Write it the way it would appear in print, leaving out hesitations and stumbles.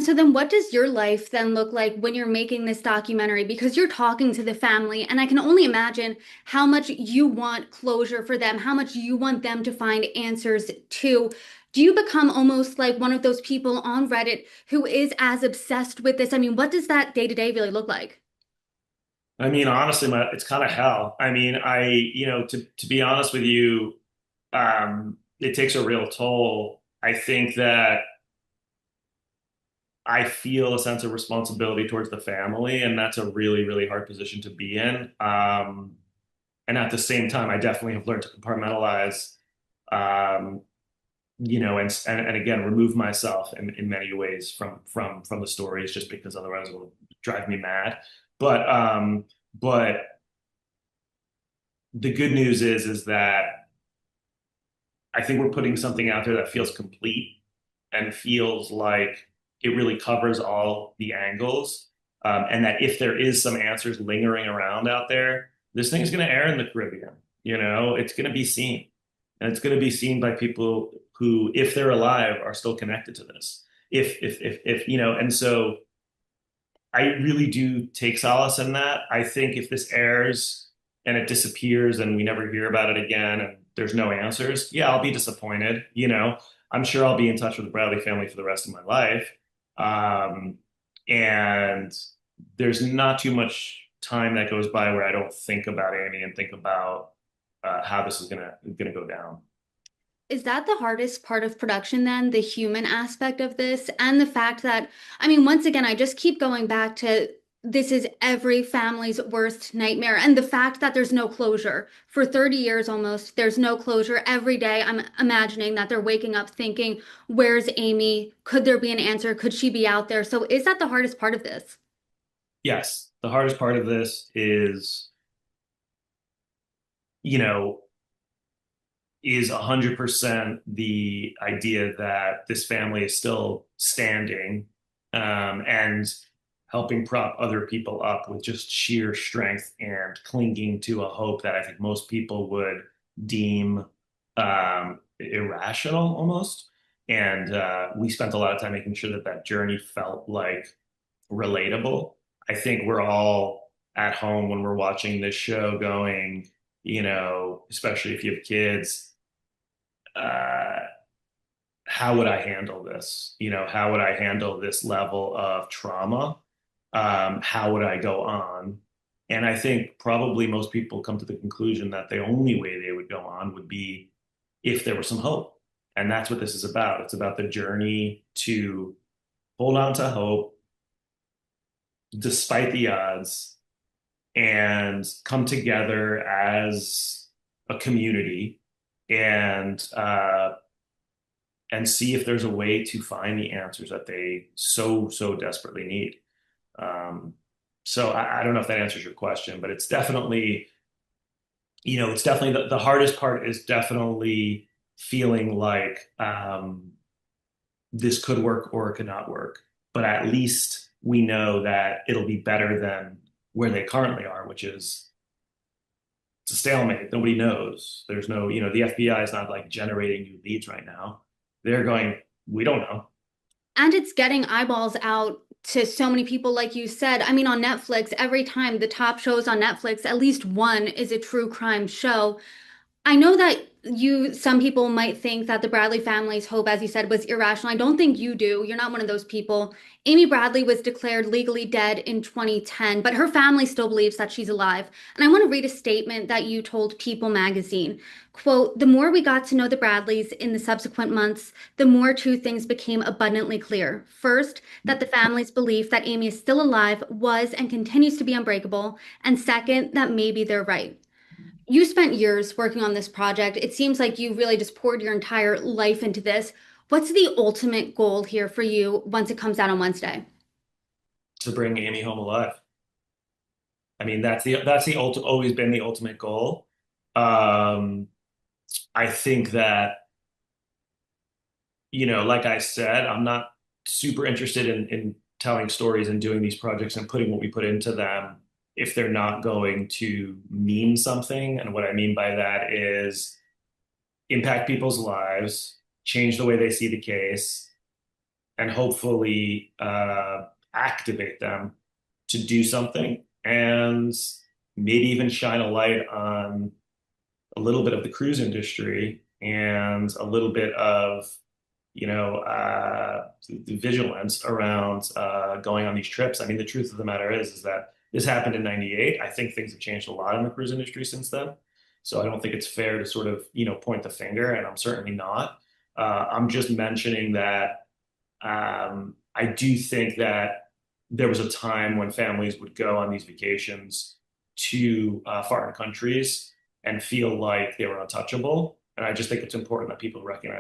So then what does your life then look like when you're making this documentary? Because you're talking to the family, and I can only imagine how much you want closure for them, how much you want them to find answers to. Do you become almost like one of those people on Reddit who is as obsessed with this? I mean, what does that day to day really look like? I mean, honestly, it's kind of hell. I mean, to be honest with you, it takes a real toll. I think that I feel a sense of responsibility towards the family, and that's a really, really hard position to be in. And at the same time, I definitely have learned to compartmentalize, um, and again, remove myself in many ways from the stories, just because otherwise it will drive me mad. But but the good news is that I think we're putting something out there that feels complete and feels like it really covers all the angles. And that if there is some answers lingering around out there, this thing's going to air in the Caribbean. It's going to be seen. And it's going to be seen by people who, if they're alive, are still connected to this. And so I really do take solace in that. I think if this airs and it disappears and we never hear about it again and there's no answers, yeah, I'll be disappointed. I'm sure I'll be in touch with the Bradley family for the rest of my life. Um, and there's not too much time that goes by where I don't think about Amy and think about how this is gonna go down. Is that the hardest part of production then, the human aspect of this, and the fact that, I mean, once again, I just keep going back to this is every family's worst nightmare, and the fact that there's no closure for 30 years almost, there's no closure every day. I'm imagining that they're waking up thinking, where's Amy? Could there be an answer? Could she be out there? So is that the hardest part of this? Yes, the hardest part of this you know, is 100% the idea that this family is still standing, and helping prop other people up with just sheer strength and clinging to a hope that I think most people would deem irrational almost. And we spent a lot of time making sure that that journey felt like relatable. I think we're all at home when we're watching this show going, especially if you have kids, uh, how would I handle this? How would I handle this level of trauma? How would I go on? And I think probably most people come to the conclusion that the only way they would go on would be if there was some hope. And that's what this is about. It's about the journey to hold on to hope despite the odds and come together as a community and see if there's a way to find the answers that they so desperately need. Um, so I don't know if that answers your question, but it's definitely the hardest part is definitely feeling like this could work or it could not work. But at least we know that it'll be better than where they currently are, which is it's a stalemate. Nobody knows. There's no, the FBI is not like generating new leads right now. They're going, we don't know. And it's getting eyeballs out to so many people, like you said. I mean, on Netflix, every time the top shows on Netflix, at least one is a true crime show. I know that some people might think that the Bradley family's hope, as you said, was irrational. I don't think you do. You're not one of those people. Amy Bradley was declared legally dead in 2010, but her family still believes that she's alive. And I want to read a statement that you told People magazine. Quote, the more we got to know the Bradleys in the subsequent months, the more two things became abundantly clear. First, that the family's belief that Amy is still alive was and continues to be unbreakable. And second, that maybe they're right. You spent years working on this project. It seems like you really just poured your entire life into this. What's the ultimate goal here for you once it comes out on Wednesday? To bring Amy home alive. I mean, that's the always been the ultimate goal. Um, I think that, like I said, I'm not super interested in telling stories and doing these projects and putting what we put into them if they're not going to mean something. And what I mean by that is impact people's lives, change the way they see the case, and hopefully activate them to do something and maybe even shine a light on a little bit of the cruise industry and a little bit of the vigilance around going on these trips. I mean, the truth of the matter is that this happened in '98. I think things have changed a lot in the cruise industry since then. So I don't think it's fair to sort of, point the finger, and I'm certainly not. I'm just mentioning that I do think that there was a time when families would go on these vacations to foreign countries and feel like they were untouchable. And I just think it's important that people recognize